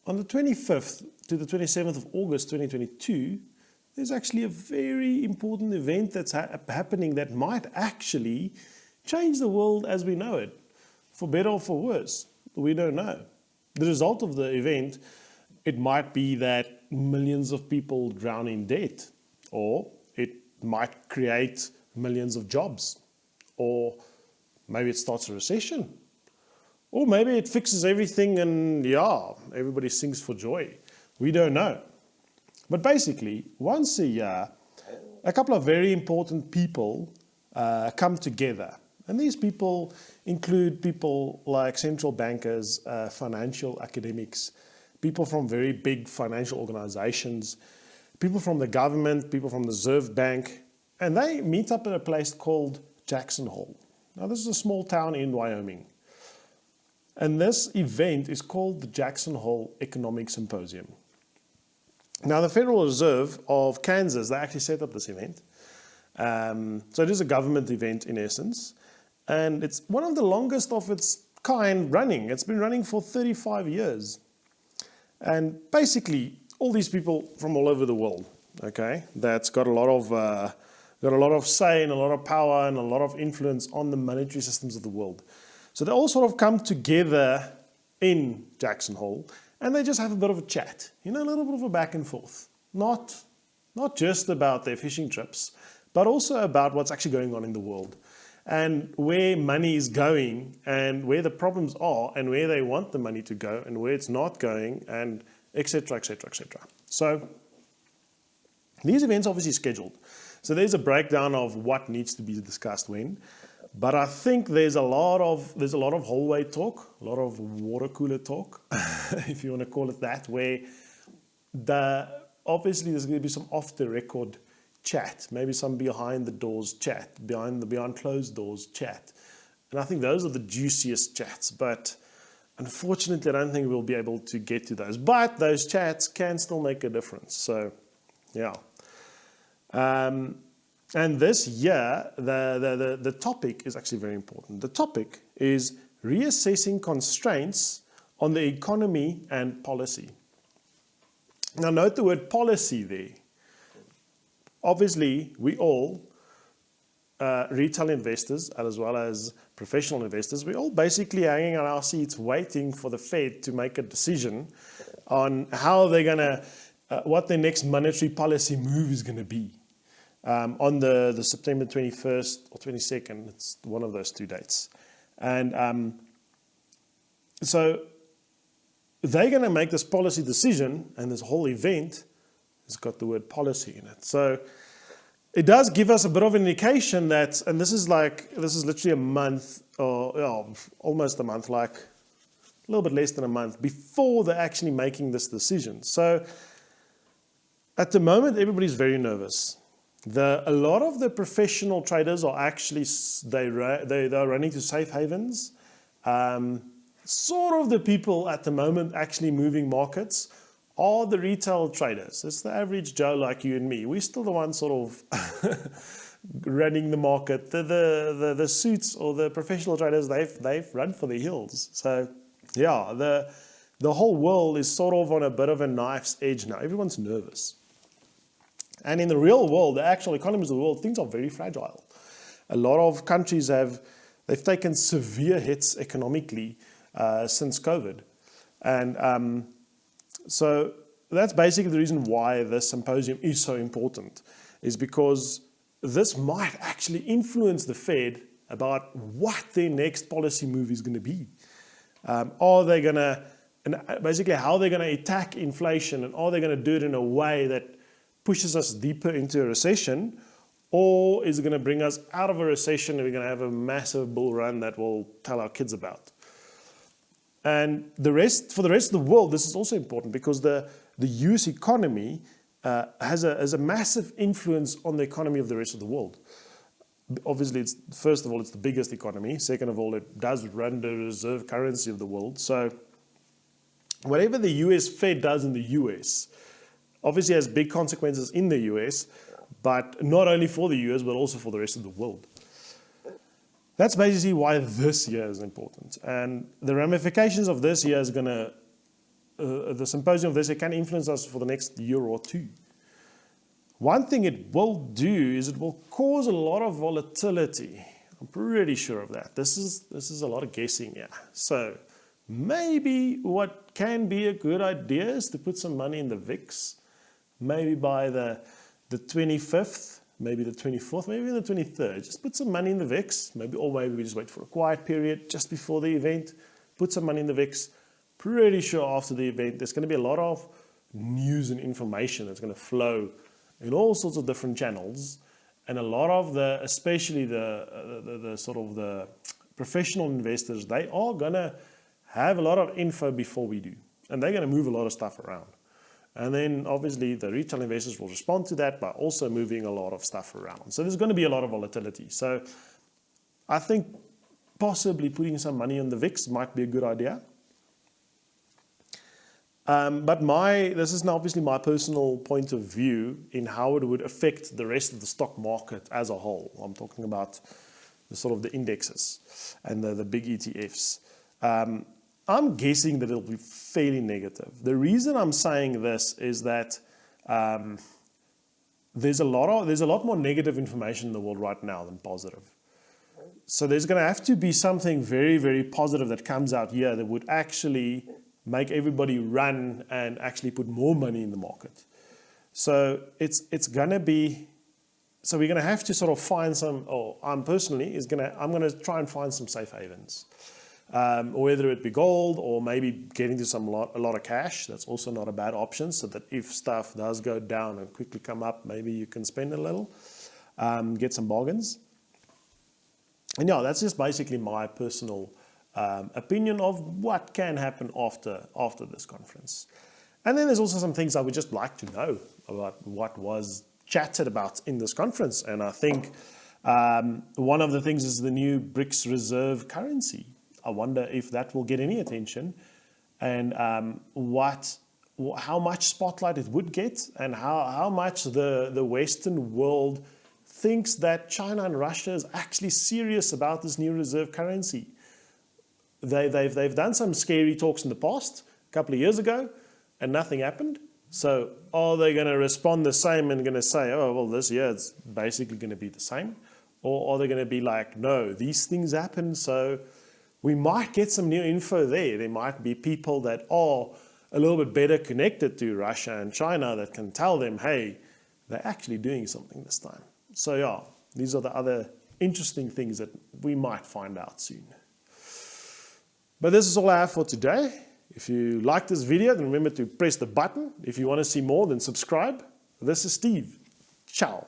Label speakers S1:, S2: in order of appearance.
S1: on the 25th to the 27th of August 2022, there's actually a very important event that's happening that might actually change the world as we know it, for better or for worse. We don't know. The result of the event, it might be that millions of people drown in debt, or it might create millions of jobs, or maybe it starts a recession, or maybe it fixes everything and yeah, everybody sings for joy. We don't know. But basically, once a year, a couple of very important people come together. And these people include people like central bankers, financial academics, people from very big financial organizations, people from the government, people from the Reserve Bank, and they meet up at a place called Jackson Hole. Now, this is a small town in Wyoming. And this event is called the Jackson Hole Economic Symposium. Now, the Federal Reserve of Kansas, they actually set up this event. So it is a government event in essence. And it's one of the longest of its kind running. It's been running for 35 years. And basically, all these people from all over the world, okay, that's got a lot of say and a lot of power and a lot of influence on the monetary systems of the world. So they all sort of come together in Jackson Hole and they just have a bit of a chat, a little bit of a back and forth. Not just about their fishing trips, but also about what's actually going on in the world and where money is going and where the problems are and where they want the money to go and where it's not going and etc., etc., etc. So these events are obviously scheduled. So there's a breakdown of what needs to be discussed when. But I think there's a lot of hallway talk, a lot of water cooler talk, if you want to call it that, where obviously there's going to be some off the record chat, maybe some behind the doors chat, behind closed doors chat. And I think those are the juiciest chats, but unfortunately I don't think we'll be able to get to those. But those chats can still make a difference. So yeah. And this year, the topic is actually very important. The topic is reassessing constraints on the economy and policy. Now note the word policy there. Obviously, we all, retail investors as well as professional investors, we're all basically hanging on our seats waiting for the Fed to make a decision on how they're going to, what their next monetary policy move is going to be. On the September 21st or 22nd, it's one of those two dates. And so they're going to make this policy decision, and this whole event has got the word policy in it. So it does give us a bit of an indication that, and this is literally a month, or almost a month, like a little bit less than a month before they're actually making this decision. So at the moment, everybody's very nervous. A lot of the professional traders are actually, they're running to safe havens. Sort of the people at the moment actually moving markets are the retail traders. It's the average Joe like you and me. We're still the ones sort of running the market. The suits or the professional traders, they've run for the hills. So yeah, the whole world is sort of on a bit of a knife's edge now. Everyone's nervous. And in the real world, the actual economies of the world, things are very fragile. A lot of countries they've taken severe hits economically since COVID. And so that's basically the reason why this symposium is so important, is because this might actually influence the Fed about what their next policy move is going to be. Are they going to, and basically how they're going to attack inflation, and are they going to do it in a way that pushes us deeper into a recession, or is it going to bring us out of a recession and we're going to have a massive bull run that we'll tell our kids about? And for the rest of the world, this is also important because the US economy has a massive influence on the economy of the rest of the world. Obviously, first of all, it's the biggest economy. Second of all, it does run the reserve currency of the world. So whatever the US Fed does in the US, obviously has big consequences in the US, but not only for the US, but also for the rest of the world. That's basically why this year is important. And the ramifications of this year is going to the symposium of this year can influence us for the next year or two. One thing it will do is it will cause a lot of volatility. I'm pretty sure of that. This is a lot of guessing here. So maybe what can be a good idea is to put some money in the VIX, maybe by the 25th, maybe the 24th, maybe the 23rd. Just put some money in the VIX, or maybe we just wait for a quiet period just before the event, put some money in the VIX. Pretty sure after the event there's going to be a lot of news and information that's going to flow in all sorts of different channels, and a lot of the, especially the sort of the professional investors, they are going to have a lot of info before we do, and they're going to move a lot of stuff around. And then obviously the retail investors will respond to that by also moving a lot of stuff around. So there's going to be a lot of volatility. So I think possibly putting some money on the VIX might be a good idea. But this is now obviously my personal point of view in how it would affect the rest of the stock market as a whole. I'm talking about the sort of the indexes and the big ETFs. I'm guessing that it'll be fairly negative. The reason I'm saying this is that there's a lot more negative information in the world right now than positive. So there's going to have to be something very, very positive that comes out here that would actually make everybody run and actually put more money in the market. So it's going to be, so we're going to have to sort of find some, I'm going to try and find some safe havens. Whether it be gold or maybe getting to a lot of cash. That's also not a bad option, so that if stuff does go down and quickly come up, maybe you can spend a little, get some bargains. And yeah, that's just basically my personal opinion of what can happen after this conference. And then there's also some things I would just like to know about what was chatted about in this conference. And I think one of the things is the new BRICS reserve currency. I wonder if that will get any attention, and how much spotlight it would get, and how much the Western world thinks that China and Russia is actually serious about this new reserve currency. They've done some scary talks in the past, a couple of years ago, and nothing happened. So are they going to respond the same and going to say, oh, well, this year it's basically going to be the same? Or are they going to be like, no, these things happen, so we might get some new info there. There might be people that are a little bit better connected to Russia and China that can tell them, hey, they're actually doing something this time. So yeah, these are the other interesting things that we might find out soon. But this is all I have for today. If you like this video, then remember to press the button. If you want to see more, then subscribe. This is Steve. Ciao.